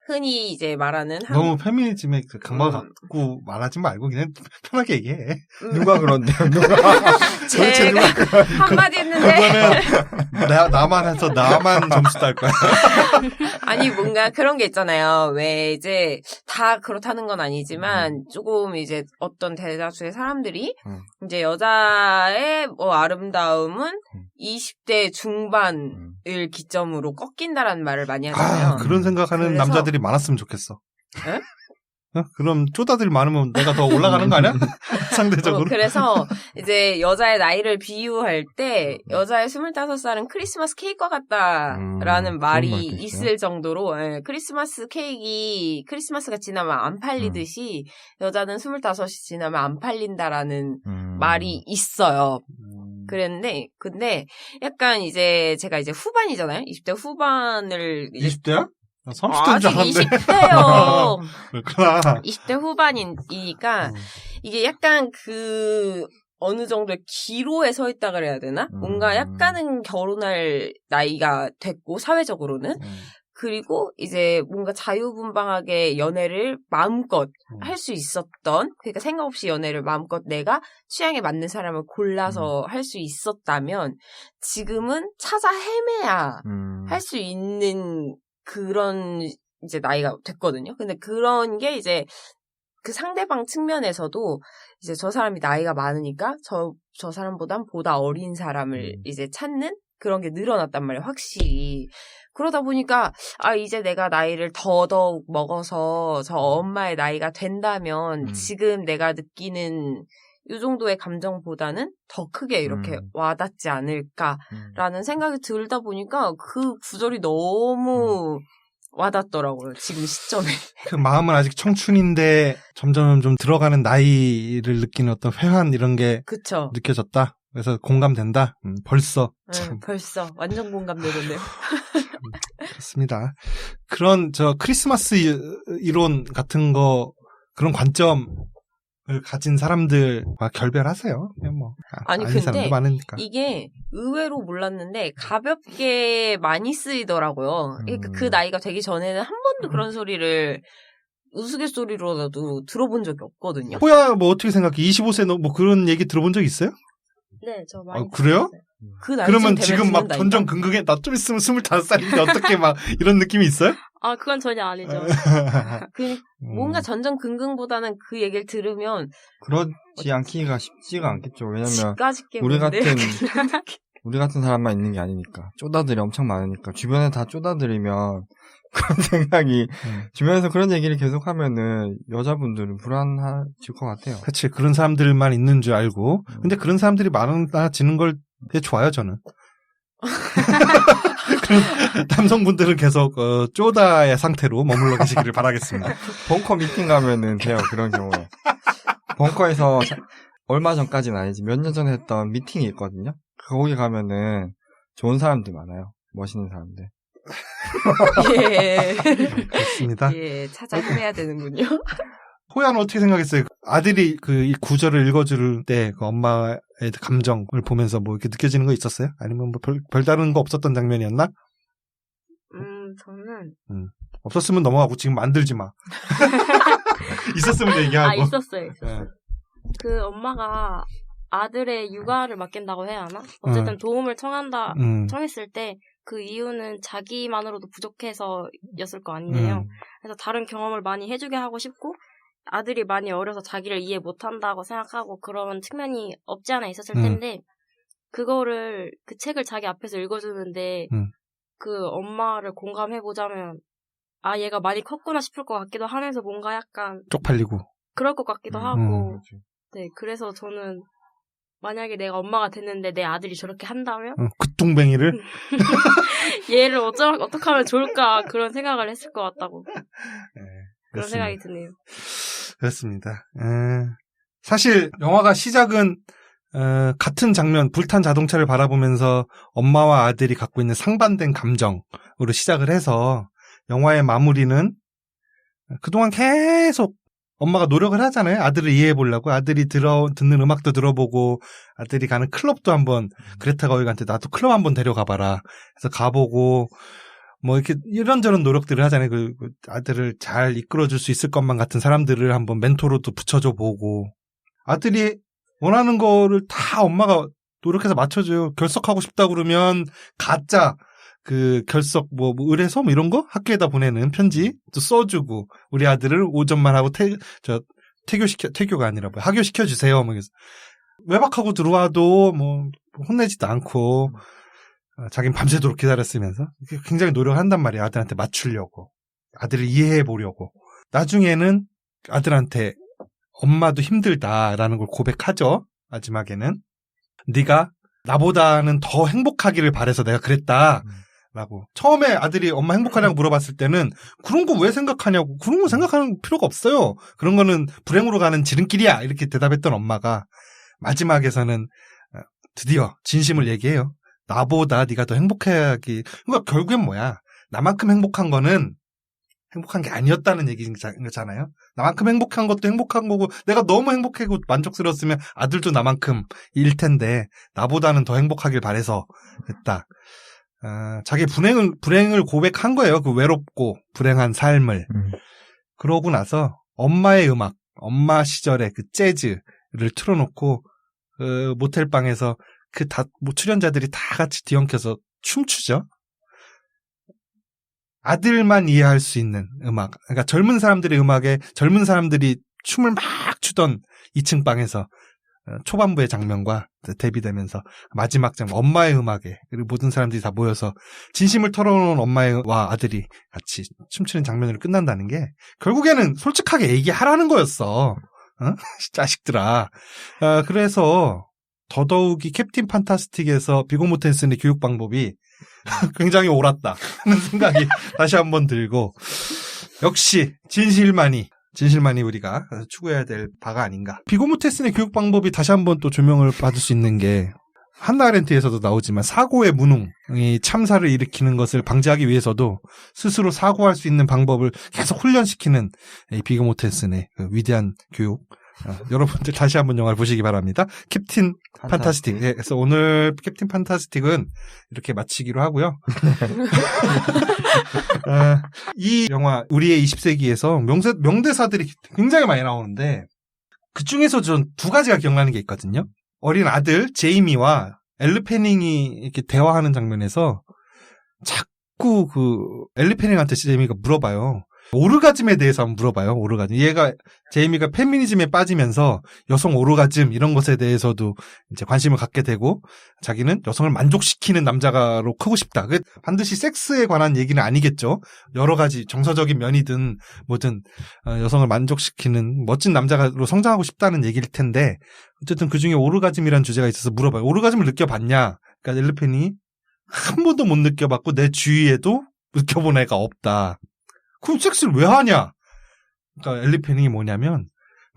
흔히 이제 말하는 너무 페미니즘에 그 강박 갖고 말하지 말고 그냥 편하게 얘기해. 누가 그런데요? 누가? 제가 한마디 했는데 그거는 나만 해서 나만 점수 딸 거야. 아니 뭔가 그런 게 있잖아요. 왜 이제 다 그렇다는 건 아니지만 조금 이제 어떤 대다수의 사람들이 이제 여자의 뭐 아름다움은 20대 중반을 기점으로 꺾인다라는 말을 많이 하잖아요. 그런 생각하는 남자들이 많았으면 좋겠어. 에? 그럼 쪼다들이 많으면 내가 더 올라가는 거 아니야? 상대적으로. 그래서 이제 여자의 나이를 비유할 때 여자의 25살은 크리스마스 케이크와 같다라는 말이 있을 정도로 크리스마스 케이크가 크리스마스가 지나면 안 팔리듯이 여자는 25이 지나면 안 팔린다라는 말이 있어요. 근데 약간 이제 제가 이제 후반이잖아요. 20대 후반을 20대야? 30대인 줄 알았는데. 20대요. 그렇구나. 20대 후반이니까 이게 약간 그 어느 정도의 기로에 서 있다 그래야 되나? 뭔가 약간은 결혼할 나이가 됐고 사회적으로는 그리고 이제 뭔가 자유분방하게 연애를 마음껏 할 수 있었던 그러니까 생각 없이 연애를 마음껏 내가 취향에 맞는 사람을 골라서 할 수 있었다면 지금은 찾아 헤매야 할 수 있는 그런 이제 나이가 됐거든요. 근데 그런 게 이제 그 상대방 측면에서도 이제 저 사람이 나이가 많으니까 저 사람보단 보다 어린 사람을 이제 찾는 그런 게 늘어났단 말이에요. 확실히. 그러다 보니까 이제 내가 나이를 더더욱 먹어서 저 엄마의 나이가 된다면 지금 내가 느끼는 이 정도의 감정보다는 더 크게 이렇게 와닿지 않을까라는 생각이 들다 보니까 그 구절이 너무 와닿더라고요. 지금 시점에. 그 마음은 아직 청춘인데 점점 좀 들어가는 나이를 느끼는 어떤 회한 이런 게 그쵸. 느껴졌다. 그래서 공감된다. 벌써. 벌써 완전 공감되던데요. 그렇습니다. 그런 크리스마스 이론 같은 거 그런 관점을 가진 사람들과 결별하세요. 그냥 뭐 아니 근데 이게 의외로 몰랐는데 가볍게 많이 쓰이더라고요. 그러니까 그 나이가 되기 전에는 한 번도 그런 소리를 우스갯소리로라도 들어본 적이 없거든요. 뭐야 뭐 어떻게 생각해? 25세 뭐 그런 얘기 들어본 적 있어요? 네, 저 많이. 그래요? 그 나이 그러면 지금 막 전전긍긍해. 나 좀 있으면 25살인데 어떻게 막 이런 느낌이 있어요? 그건 전혀 아니죠. 뭔가 전전긍긍보다는 그 얘기를 들으면 그렇지 않기가 쉽지가 않겠죠. 왜냐면 우리 같은 사람만 있는 게 아니니까 쪼다들이 엄청 많으니까 주변에 다 쪼다들이면 그런 생각이 주변에서 그런 얘기를 계속하면은 여자분들은 불안해질 것 같아요. 그렇지. 그런 사람들만 있는 줄 알고 근데 그런 사람들이 많아지는 걸 되게 좋아요 저는. 남성분들은 계속 쪼다의 상태로 머물러 계시기를 바라겠습니다. 벙커 미팅 가면은 돼요. 그런 경우에. 벙커에서 얼마 전까지는 아니지 몇 년 전에 했던 미팅이 있거든요. 거기 가면은 좋은 사람들 많아요. 멋있는 사람들. 예. 그렇습니다. 예, 찾아 헤매야 되는군요. 호야는 어떻게 생각했어요? 아들이 이 구절을 읽어줄 때 그 엄마의 감정을 보면서 뭐 이렇게 느껴지는 거 있었어요? 아니면 뭐 별다른 거 없었던 장면이었나? 저는 없었으면 넘어가고 지금 만들지 마. 있었으면 얘기하고. 있었어요. 네. 그 엄마가 아들의 육아를 맡긴다고 해야 하나? 어쨌든 도움을 청했을 때 그 이유는 자기만으로도 부족해서였을 거 아니에요. 그래서 다른 경험을 많이 해주게 하고 싶고 아들이 많이 어려서 자기를 이해 못한다고 생각하고 그런 측면이 없지 않아 있었을 텐데 그거를 그 책을 자기 앞에서 읽어주는데 그 엄마를 공감해보자면 얘가 많이 컸구나 싶을 것 같기도 하면서 뭔가 약간 쪽팔리고 그럴 것 같기도 하고 네, 그래서 저는 만약에 내가 엄마가 됐는데 내 아들이 저렇게 한다면 그 뚱뱅이를 얘를 어떻게 하면 좋을까 그런 생각을 했을 것 같다고 그런 생각이 드네요. 그렇습니다. 사실 영화가 시작은 같은 장면 불탄 자동차를 바라보면서 엄마와 아들이 갖고 있는 상반된 감정으로 시작을 해서 영화의 마무리는 그동안 계속 엄마가 노력을 하잖아요. 아들을 이해해 보려고. 아들이 듣는 음악도 들어보고 아들이 가는 클럽도 한번 그레타 거위간테 나도 클럽 한번 데려가 봐라. 그래서 가보고 뭐 이렇게 이런저런 노력들을 하잖아요. 그 아들을 잘 이끌어줄 수 있을 것만 같은 사람들을 한번 멘토로도 붙여줘 보고 아들이 원하는 거를 다 엄마가 노력해서 맞춰줘요. 결석하고 싶다 그러면 가짜 그 결석 의뢰서 이런 거 학교에다 보내는 편지 또 써주고 우리 아들을 5점만 하고 퇴교가 아니라 하교시켜 주세요. 뭐 외박하고 들어와도 뭐 혼내지도 않고 자기는 밤새도록 기다렸으면서 굉장히 노력한단 말이에요. 아들한테 맞추려고 아들을 이해해 보려고 나중에는 아들한테 엄마도 힘들다라는 걸 고백하죠. 마지막에는 네가 나보다는 더 행복하기를 바래서 내가 그랬다. 라고. 처음에 아들이 엄마 행복하냐고 물어봤을 때는 그런 거 왜 생각하냐고. 그런 거 생각하는 필요가 없어요. 그런 거는 불행으로 가는 지름길이야. 이렇게 대답했던 엄마가 마지막에서는 드디어 진심을 얘기해요. 나보다 네가 더 행복하기. 그러니까 결국엔 뭐야. 나만큼 행복한 거는 행복한 게 아니었다는 얘기잖아요. 나만큼 행복한 것도 행복한 거고 내가 너무 행복하고 만족스러웠으면 아들도 나만큼 일 텐데 나보다는 더 행복하길 바래서 했다. 자기 불행을 고백한 거예요. 그 외롭고 불행한 삶을. 그러고 나서 엄마의 음악, 엄마 시절의 그 재즈를 틀어놓고 그 모텔방에서 그 출연자들이 다 같이 뒤엉켜서 춤추죠. 아들만 이해할 수 있는 음악. 그러니까 젊은 사람들의 음악에 젊은 사람들이 춤을 막 추던 2층 방에서 초반부의 장면과 대비되면서 마지막 장면 엄마의 음악에 그리고 모든 사람들이 다 모여서 진심을 털어놓은 엄마와 아들이 같이 춤추는 장면으로 끝난다는 게 결국에는 솔직하게 얘기하라는 거였어. 자식들아. 그래서 더더욱이 캡틴 판타스틱에서 비고 모텐슨의 교육 방법이 굉장히 옳았다 하는 생각이 다시 한번 들고 역시 진실만이 우리가 추구해야 될 바가 아닌가. 비고 모텐슨의 교육 방법이 다시 한번 또 조명을 받을 수 있는 게 한나 아렌트에서도 나오지만 사고의 무능이 참사를 일으키는 것을 방지하기 위해서도 스스로 사고할 수 있는 방법을 계속 훈련시키는 비고 모텐슨의 그 위대한 교육. 여러분들 다시 한번 영화를 보시기 바랍니다. 캡틴 판타스틱. 네, 그래서 오늘 캡틴 판타스틱은 이렇게 마치기로 하고요. 이 영화 우리의 20세기에서 명대사들이 굉장히 많이 나오는데 그 중에서 전 두 가지가 기억나는 게 있거든요. 어린 아들 제이미와 엘리 패닝이 이렇게 대화하는 장면에서 자꾸 그 엘리 패닝한테 제이미가 물어봐요. 오르가즘에 대해서 한번 물어봐요. 오르가즘. 제이미가 페미니즘에 빠지면서 여성 오르가즘 이런 것에 대해서도 이제 관심을 갖게 되고 자기는 여성을 만족시키는 남자로 크고 싶다. 반드시 섹스에 관한 얘기는 아니겠죠. 여러 가지 정서적인 면이든 뭐든 여성을 만족시키는 멋진 남자로 성장하고 싶다는 얘기일 텐데 어쨌든 그중에 오르가즘이라는 주제가 있어서 물어봐요. 오르가즘을 느껴봤냐? 그러니까 엘르펜이 한 번도 못 느껴봤고 내 주위에도 느껴본 애가 없다. 그럼 섹스를 왜 하냐? 그러니까 엘리 패닝이 뭐냐면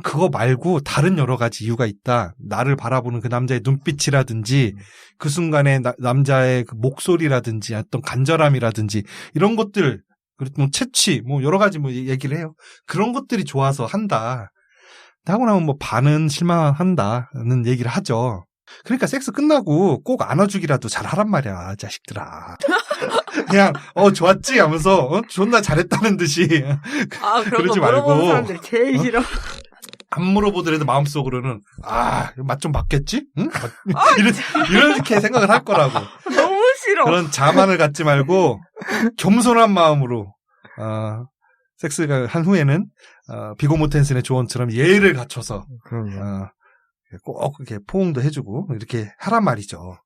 그거 말고 다른 여러 가지 이유가 있다. 나를 바라보는 그 남자의 눈빛이라든지 그 순간에 남자의 그 목소리라든지 어떤 간절함이라든지 이런 것들 그리고 뭐 채취 뭐 여러 가지 뭐 얘기를 해요. 그런 것들이 좋아서 한다. 하고 나면 뭐 반은 실망한다는 얘기를 하죠. 그러니까 섹스 끝나고 꼭 안아주기라도 잘 하란 말이야, 자식들아. 그냥 좋았지 하면서 존나 잘했다는 듯이 그러지 말고 사람들 제일 싫어. 안 물어보더라도 마음속으로는 맛 좀 봤겠지? 응? 이렇게 생각을 할 거라고. 너무 싫어. 그런 자만을 갖지 말고 겸손한 마음으로 섹스를 한 후에는 비고 모텐슨의 조언처럼 예의를 갖춰서 꼭 이렇게 포옹도 해주고 이렇게 하란 말이죠.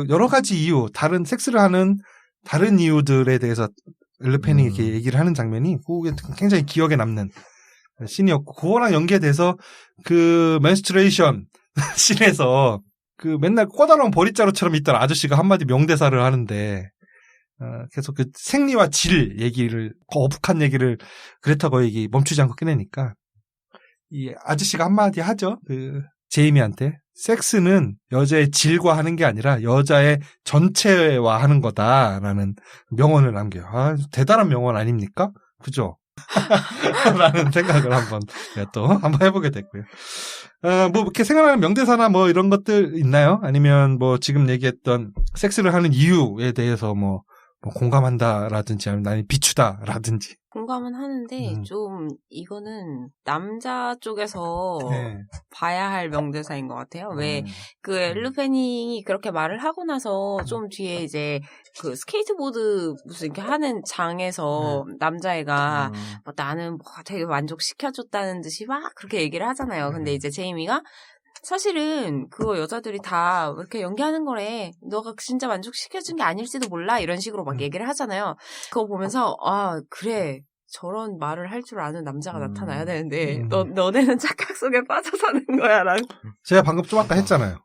여러 가지 이유, 다른 섹스를 하는 다른 이유들에 대해서 엘르 페닝이 이렇게 얘기를 하는 장면이 그게 굉장히 기억에 남는 씬이었고, 그거랑 연계돼서 그 menstruation 씬에서 그 맨날 꼬다로운 보릿자루처럼 있던 아저씨가 한마디 명대사를 하는데 계속 그 생리와 질 얘기를 거북한 얘기를 그레타 거익이 멈추지 않고 꺼내니까 이 아저씨가 한마디 하죠. 그 제이미한테 섹스는 여자의 질과 하는 게 아니라 여자의 전체와 하는 거다라는 명언을 남겨요. 대단한 명언 아닙니까? 그죠? 라는 생각을 한번 해보게 됐고요. 뭐 이렇게 생각나는 명대사나 뭐 이런 것들 있나요? 아니면 뭐 지금 얘기했던 섹스를 하는 이유에 대해서 뭐 공감한다라든지 아니면 비추다라든지. 공감은 하는데 좀 이거는 남자 쪽에서 봐야 할 명대사인 것 같아요. 왜 그 엘르 페닝이 그렇게 말을 하고 나서 좀 뒤에 이제 그 스케이트보드 무슨 이렇게 하는 장에서 남자애가 뭐 나는 뭐 되게 만족시켜줬다는 듯이 막 그렇게 얘기를 하잖아요. 근데 이제 제이미가 사실은 그거 여자들이 다 이렇게 연기하는 거래. 너가 진짜 만족시켜준 게 아닐지도 몰라. 이런 식으로 막 얘기를 하잖아요. 그거 보면서 그래. 저런 말을 할 줄 아는 남자가 나타나야 되는데 너네는 착각 속에 빠져 사는 거야. 라는. 제가 방금 좀 아까 했잖아요.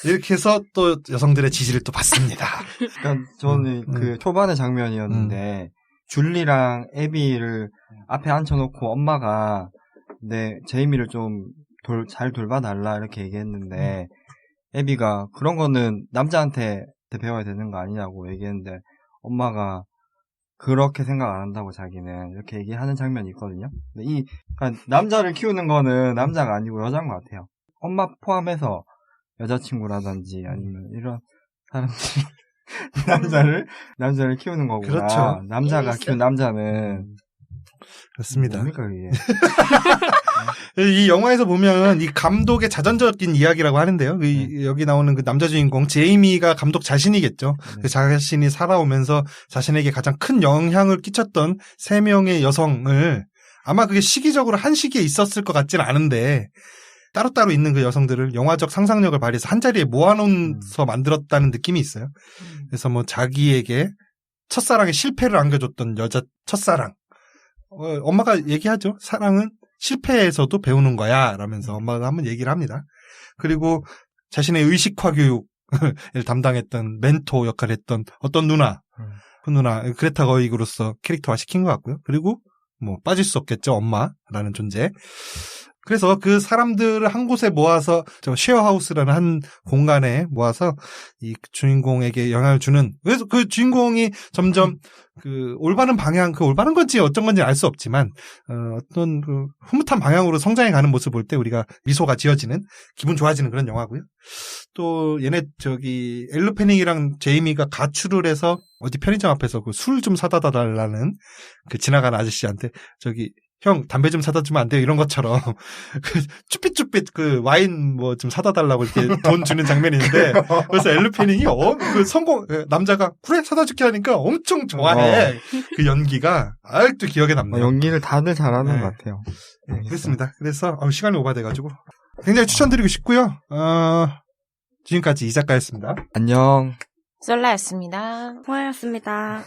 이렇게 해서 또 여성들의 지지를 또 받습니다. 그러니까 저는 그 초반의 장면이었는데 줄리랑 애비를 앞에 앉혀놓고 엄마가 제이미를 좀 잘 돌봐달라 이렇게 얘기했는데 애비가 그런 거는 남자한테 배워야 되는 거 아니냐고 얘기했는데 엄마가 그렇게 생각 안 한다고 자기는 이렇게 얘기하는 장면이 있거든요. 근데 그러니까 남자를 키우는 거는 남자가 아니고 여자인 것 같아요. 엄마 포함해서 여자친구라든지 아니면 이런 사람들이 남자를 키우는 거구나. 그렇죠. 남자가 키운 남자는 그렇습니다. 뭡니까 그게? 이 영화에서 보면 이 감독의 자전적인 이야기라고 하는데요. 여기 나오는 그 남자 주인공 제이미가 감독 자신이겠죠. 그 자신이 살아오면서 자신에게 가장 큰 영향을 끼쳤던 3명의 여성을 아마 그게 시기적으로 한 시기에 있었을 것 같지는 않은데 따로따로 있는 그 여성들을 영화적 상상력을 발휘해서 한 자리에 모아놓아서 만들었다는 느낌이 있어요. 그래서 뭐 자기에게 첫사랑의 실패를 안겨줬던 여자 첫사랑. 엄마가 얘기하죠. 사랑은 실패에서도 배우는 거야 라면서 엄마가 한번 얘기를 합니다. 그리고 자신의 의식화 교육을 담당했던 멘토 역할을 했던 어떤 누나, 그 누나 그레타 거익으로서 캐릭터화 시킨 것 같고요. 그리고 뭐 빠질 수 없겠죠. 엄마라는 존재. 그래서 그 사람들을 한 곳에 모아서 쉐어하우스라는 한 공간에 모아서 이 주인공에게 영향을 주는, 그래서 그 주인공이 점점 그 올바른 방향, 그 올바른 건지 어쩐 건지 알 수 없지만 어떤 그 흐뭇한 방향으로 성장해 가는 모습을 볼 때 우리가 미소가 지어지는, 기분 좋아지는 그런 영화고요. 또 얘네 엘르 페닝이랑 제이미가 가출을 해서 어디 편의점 앞에서 그 술 좀 사다 달라는 그 지나가는 아저씨한테 형, 담배 좀 사다 주면 안 돼요? 이런 것처럼, 쭈삣쭈삣 와인 뭐 좀 사다 달라고 이렇게 돈 주는 장면이 있는데, 그래서 엘르 페닝이 남자가, 그래, 사다 줄게 하니까 엄청 좋아해. 그 연기가 아직도 기억에 남네요. 연기를 다들 잘하는 것 같아요. 네, 그렇습니다. 그래서, 시간이 오바돼가지고, 굉장히 추천드리고 싶고요. 지금까지 이 작가였습니다. 안녕. 솔라였습니다. 고맙습니다.